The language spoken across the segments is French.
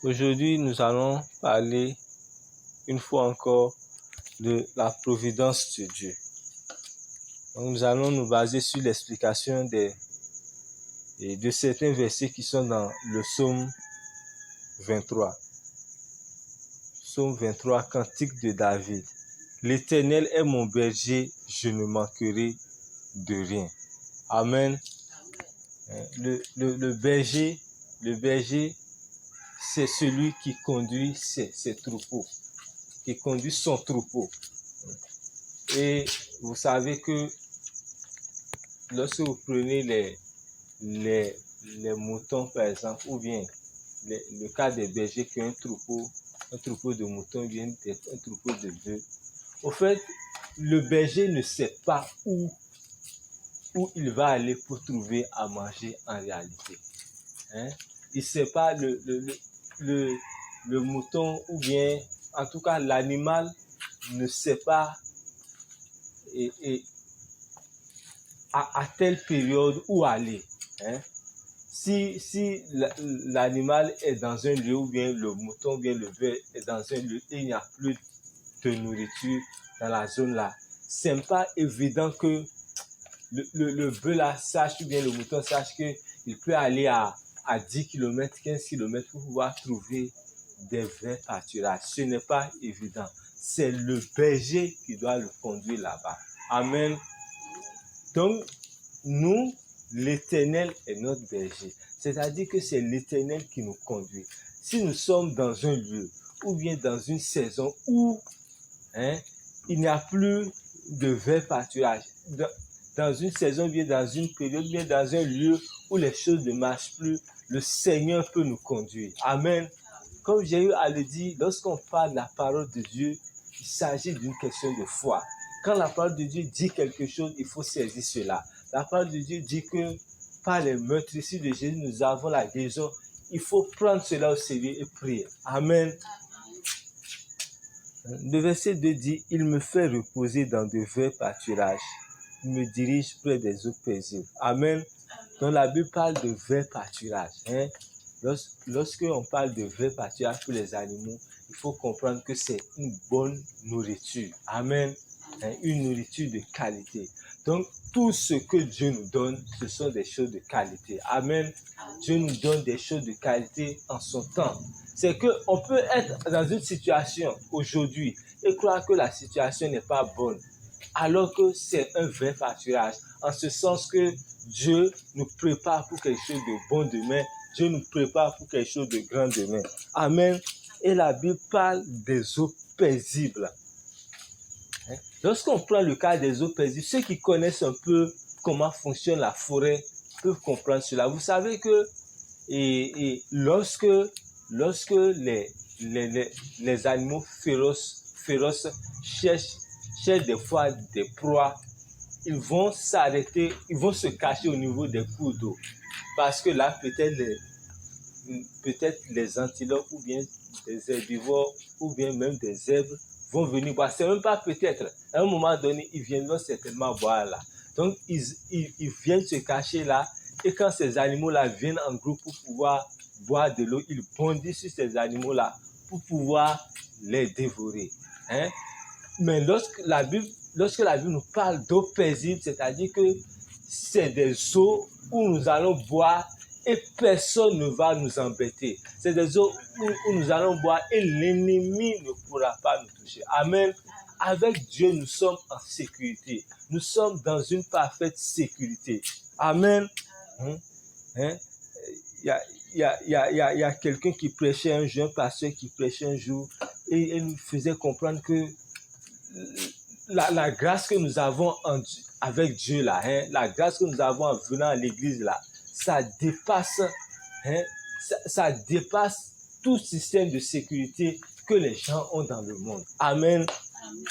Aujourd'hui, nous allons parler une fois encore de la providence de Dieu. Donc, nous allons nous baser sur l'explication de certains versets qui sont dans le psaume 23. Psaume 23, cantique de David. L'Éternel est mon berger, je ne manquerai de rien. Amen. Le berger, c'est celui qui conduit ses troupeaux, qui conduit son troupeau. Et vous savez que lorsque vous prenez les moutons, par exemple, ou bien le cas des bergers qui ont un troupeau de moutons, ou bien un troupeau de bœufs, au fait, le berger ne sait pas où il va aller pour trouver à manger en réalité. Il ne sait pas le mouton, ou bien, en tout cas, l'animal ne sait pas à telle période où aller. Si l'animal est dans un lieu, ou bien le mouton, ou bien le bœuf est dans un lieu et il n'y a plus de nourriture dans la zone là, ce n'est pas évident que le bœuf là sache, ou bien le mouton sache qu'il peut aller à 10 km, 15 km pour pouvoir trouver des vrais pâturages. Ce n'est pas évident. C'est le berger qui doit le conduire là-bas. Amen. Donc, nous, l'Éternel est notre berger. C'est-à-dire que c'est l'Éternel qui nous conduit. Si nous sommes dans un lieu ou bien dans une saison où il n'y a plus de vrais pâturages, dans une saison, bien dans une période, bien dans un lieu où les choses ne marchent plus, le Seigneur peut nous conduire. Amen. Comme j'ai eu à le dire, lorsqu'on parle de la parole de Dieu, il s'agit d'une question de foi. Quand la parole de Dieu dit quelque chose, il faut saisir cela. La parole de Dieu dit que par les meurtrissures de Jésus, nous avons la guérison. Il faut prendre cela au sérieux et prier. Amen. Le verset 2 dit, « Il me fait reposer dans de verts pâturages. Il me dirige près des eaux paisibles. » Amen. Donc la Bible parle de verts pâturages. Lorsqu'on parle de verts pâturages pour les animaux, il faut comprendre que c'est une bonne nourriture. Amen. Une nourriture de qualité. Donc, tout ce que Dieu nous donne, ce sont des choses de qualité. Amen. Dieu nous donne des choses de qualité en son temps. C'est qu'on peut être dans une situation aujourd'hui et croire que la situation n'est pas bonne, alors que c'est un vrai pâturage. En ce sens que Dieu nous prépare pour quelque chose de bon demain. Dieu nous prépare pour quelque chose de grand demain. Amen. Et la Bible parle des eaux paisibles. Lorsqu'on prend le cas des eaux paisibles, ceux qui connaissent un peu comment fonctionne la forêt peuvent comprendre cela. Vous savez que lorsque les animaux féroces cherchent des fois des proies, ils vont s'arrêter, ils vont se cacher au niveau des cours d'eau. Parce que là, peut-être les antilopes ou bien des herbivores ou bien même des zèbres vont venir boire. C'est même pas peut-être. À un moment donné, ils viendront certainement boire là. Donc, ils viennent se cacher là. Et quand ces animaux-là viennent en groupe pour pouvoir boire de l'eau, ils bondissent sur ces animaux-là pour pouvoir les dévorer. Mais lorsque la Bible nous parle d'eau paisible, c'est-à-dire que c'est des eaux où nous allons boire et personne ne va nous embêter. C'est des eaux où nous allons boire et l'ennemi ne pourra pas nous toucher. Amen. Avec Dieu, nous sommes en sécurité. Nous sommes dans une parfaite sécurité. Amen. Il y a quelqu'un qui prêchait un jour, un pasteur qui prêchait un jour, et il nous faisait comprendre que la grâce que nous avons avec Dieu là, la grâce que nous avons en venant à l'église là, ça dépasse tout système de sécurité que les gens ont dans le monde. Amen. Amen.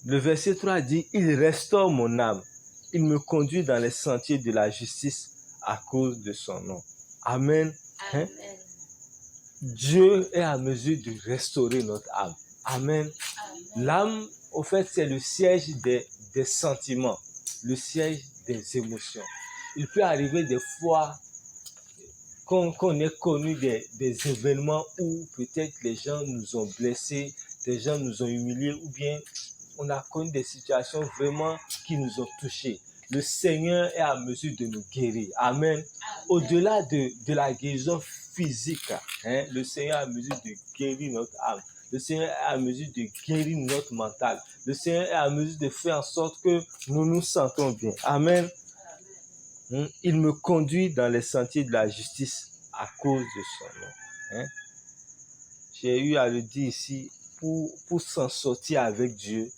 Le verset 3 dit, « Il restaure mon âme. Il me conduit dans les sentiers de la justice à cause de son nom. » Amen. Amen. Dieu est à mesure de restaurer notre âme. Amen. Amen. L'âme, au fait, c'est le siège des sentiments, le siège des émotions. Il peut arriver des fois qu'on ait connu des événements où peut-être les gens nous ont blessés, des gens nous ont humiliés, ou bien on a connu des situations vraiment qui nous ont touchés. Le Seigneur est à mesure de nous guérir. Amen. Au-delà de la guérison physique, le Seigneur est à mesure de guérir notre âme. Le Seigneur est à mesure de guérir notre mental. Le Seigneur est à mesure de faire en sorte que nous nous sentons bien. Amen. Il me conduit dans les sentiers de la justice à cause de son nom. J'ai eu à le dire ici, pour s'en sortir avec Dieu,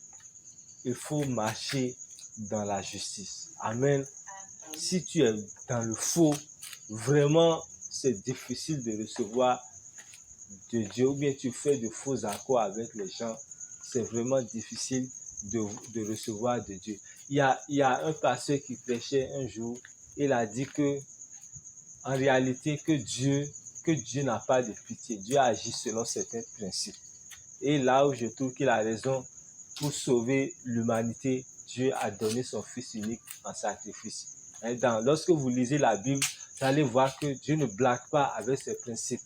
il faut marcher dans la justice. Amen. Si tu es dans le faux, vraiment, c'est difficile de recevoir de Dieu, ou bien tu fais de faux accords avec les gens, c'est vraiment difficile de recevoir de Dieu. Il y a un pasteur qui prêchait un jour, il a dit que, en réalité, que Dieu n'a pas de pitié. Dieu agit selon certains principes. Et là où je trouve qu'il a raison, pour sauver l'humanité, Dieu a donné son Fils unique en sacrifice. Lorsque vous lisez la Bible, vous allez voir que Dieu ne blague pas avec ses principes.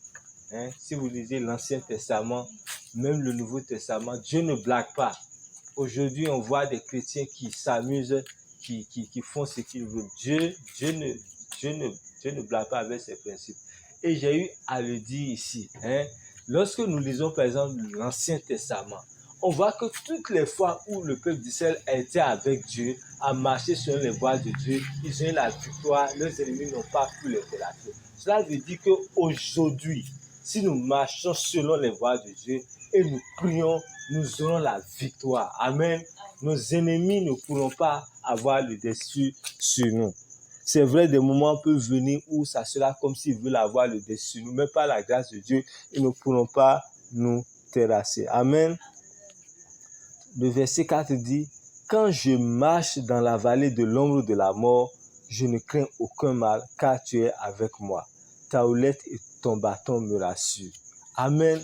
Si vous lisez l'Ancien Testament, même le Nouveau Testament, Dieu ne blague pas. Aujourd'hui, on voit des chrétiens qui s'amusent, qui font ce qu'ils veulent. Dieu ne blague pas avec ses principes. Et j'ai eu à le dire ici. Lorsque nous lisons par exemple l'Ancien Testament, on voit que toutes les fois où le peuple d'Israël était avec Dieu, a marché sur les voies de Dieu, ils ont eu la victoire, leurs ennemis n'ont pas pu les terrasser. Cela veut dire qu'aujourd'hui, si nous marchons selon les voies de Dieu et nous prions, nous aurons la victoire. Amen. Nos ennemis ne pourront pas avoir le dessus sur nous. C'est vrai, des moments peuvent venir où ça sera comme s'ils veulent avoir le dessus sur nous, mais par la grâce de Dieu, ils ne pourront pas nous terrasser. Amen. Le verset 4 dit, « Quand je marche dans la vallée de l'ombre de la mort, je ne crains aucun mal, car tu es avec moi. Ta houlette et ton bâton me rassurent. » Amen.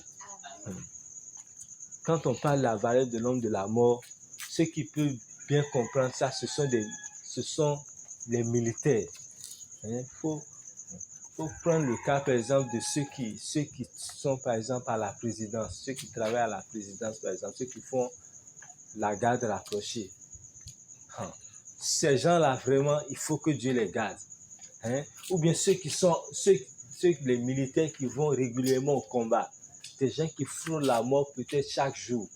Quand on parle de la vallée de l'ombre de la mort, ceux qui peuvent bien comprendre ça, ce sont les militaires. Il faut prendre le cas, par exemple, de ceux qui sont, par exemple, à la présidence, ceux qui travaillent à la présidence, par exemple, ceux qui font la garde rapprochée. Ces gens-là, vraiment, il faut que Dieu les garde. Ou bien les militaires qui vont régulièrement au combat. Des gens qui frôlent la mort peut-être chaque jour.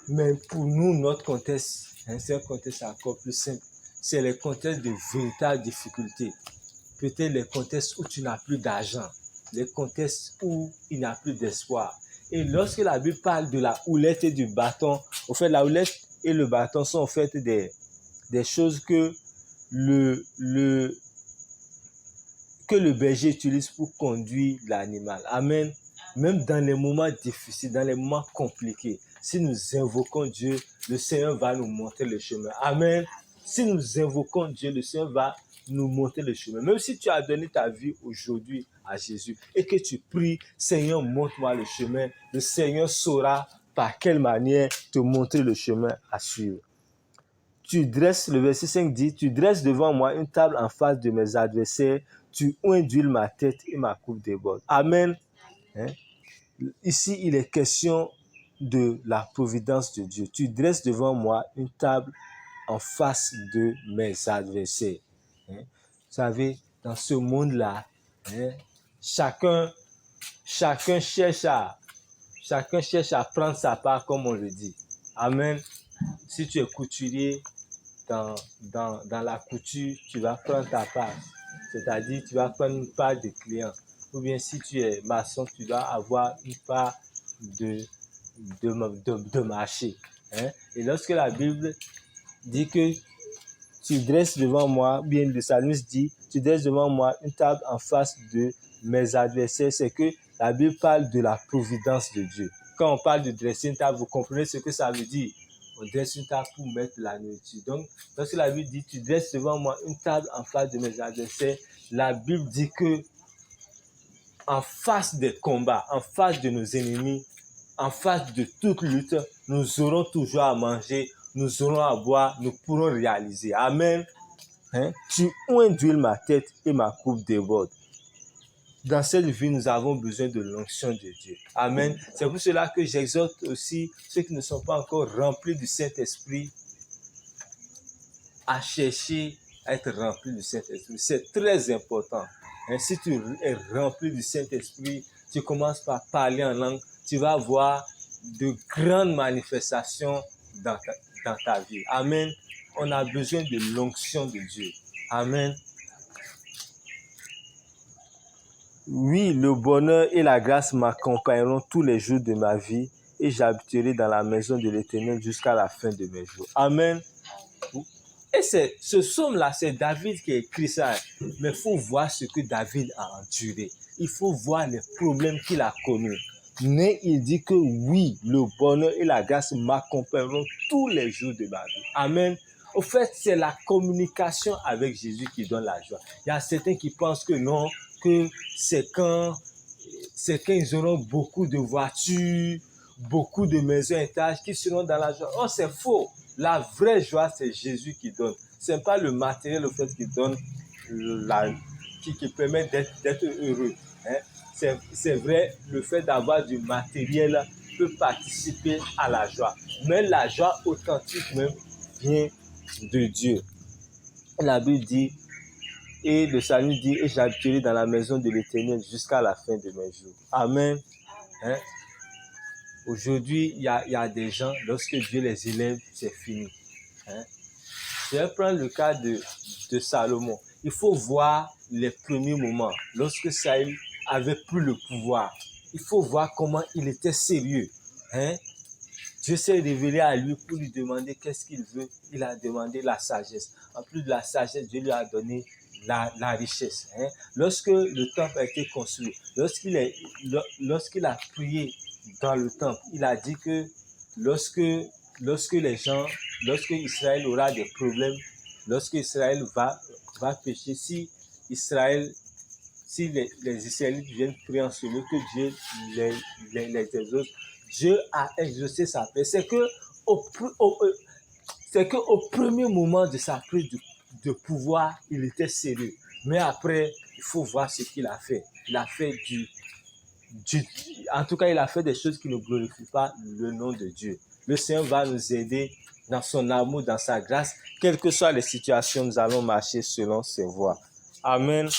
Mais pour nous, notre contexte, c'est un contexte encore plus simple. C'est les contextes de véritables difficultés. Peut-être les contextes où tu n'as plus d'argent. Les contextes où il n'y a plus d'espoir. Et lorsque la Bible parle de la houlette et du bâton, en fait, la houlette et le bâton sont en fait des choses que le berger utilise pour conduire l'animal. Amen. Même dans les moments difficiles, dans les moments compliqués, si nous invoquons Dieu, le Seigneur va nous montrer le chemin. Amen. Si nous invoquons Dieu, le Seigneur va nous montrer le chemin. Même si tu as donné ta vie aujourd'hui à Jésus et que tu pries, Seigneur, montre-moi le chemin, le Seigneur saura par quelle manière te montrer le chemin à suivre. Le verset 5 dit, tu dresses devant moi une table en face de mes adversaires, tu oins d'huile ma tête et ma coupe déborde. Amen. Ici, il est question de la providence de Dieu. Tu dresses devant moi une table en face de mes adversaires. Vous savez, dans ce monde-là, chacun cherche à prendre sa part, comme on le dit. Amen. Si tu es couturier, dans la couture, tu vas prendre ta part. C'est-à-dire, tu vas prendre une part de clients. Ou bien si tu es maçon, tu dois avoir une part de marché. Et lorsque la Bible dit que tu dresses devant moi, bien le psalmiste dit, tu dresses devant moi une table en face de mes adversaires, c'est que la Bible parle de la providence de Dieu. Quand on parle de dresser une table, vous comprenez ce que ça veut dire. On dresse une table pour mettre la nourriture. Donc, lorsque la Bible dit, tu dresses devant moi une table en face de mes adversaires, la Bible dit que en face des combats, en face de nos ennemis, en face de toute lutte, nous aurons toujours à manger, nous aurons à boire, nous pourrons réaliser. Amen. Tu oins d'huile ma tête et ma coupe déborde. Dans cette vie, nous avons besoin de l'onction de Dieu. Amen. C'est pour cela que j'exhorte aussi ceux qui ne sont pas encore remplis du Saint-Esprit à chercher à être remplis du Saint-Esprit. C'est très important. Si tu es rempli du Saint-Esprit, tu commences par parler en langue, tu vas voir de grandes manifestations dans ta vie. Amen. On a besoin de l'onction de Dieu. Amen. Oui, le bonheur et la grâce m'accompagneront tous les jours de ma vie et j'habiterai dans la maison de l'Éternel jusqu'à la fin de mes jours. Amen. Et ce psaume-là, c'est David qui a écrit ça. Mais il faut voir ce que David a enduré. Il faut voir les problèmes qu'il a connus. Mais il dit que oui, le bonheur et la grâce m'accompagneront tous les jours de ma vie. Amen. Au fait, c'est la communication avec Jésus qui donne la joie. Il y a certains qui pensent que non, que c'est quand ils auront beaucoup de voitures, beaucoup de maisons à étage qui seront dans la joie. Oh, c'est faux. La vraie joie, c'est Jésus qui donne. Ce n'est pas le matériel, le fait qui donne, qui permet d'être heureux. C'est vrai, le fait d'avoir du matériel peut participer à la joie. Mais la joie authentique même vient de Dieu. La Bible dit, et le salut dit, et j'habiterai dans la maison de l'Éternel jusqu'à la fin de mes jours. Amen. Aujourd'hui, il y a des gens, lorsque Dieu les élève, c'est fini. Je vais prendre le cas de Salomon. Il faut voir les premiers moments, lorsque Saül avait plus le pouvoir. Il faut voir comment il était sérieux. Dieu s'est révélé à lui pour lui demander qu'est-ce qu'il veut. Il a demandé la sagesse. En plus de la sagesse, Dieu lui a donné la richesse. Lorsque le temple a été construit, lorsqu'il a prié dans le temple, il a dit que lorsque Israël aura des problèmes, lorsque Israël va pécher, si les Israélites viennent prier en ce lieu, que Dieu les exauce, Dieu a exaucé sa paix. C'est que au premier moment de sa prise de pouvoir, il était sérieux. Mais après, il faut voir ce qu'il a fait. Il a fait en tout cas, il a fait des choses qui ne glorifient pas le nom de Dieu. Le Seigneur va nous aider dans son amour, dans sa grâce. Quelles que soient les situations, nous allons marcher selon ses voies. Amen.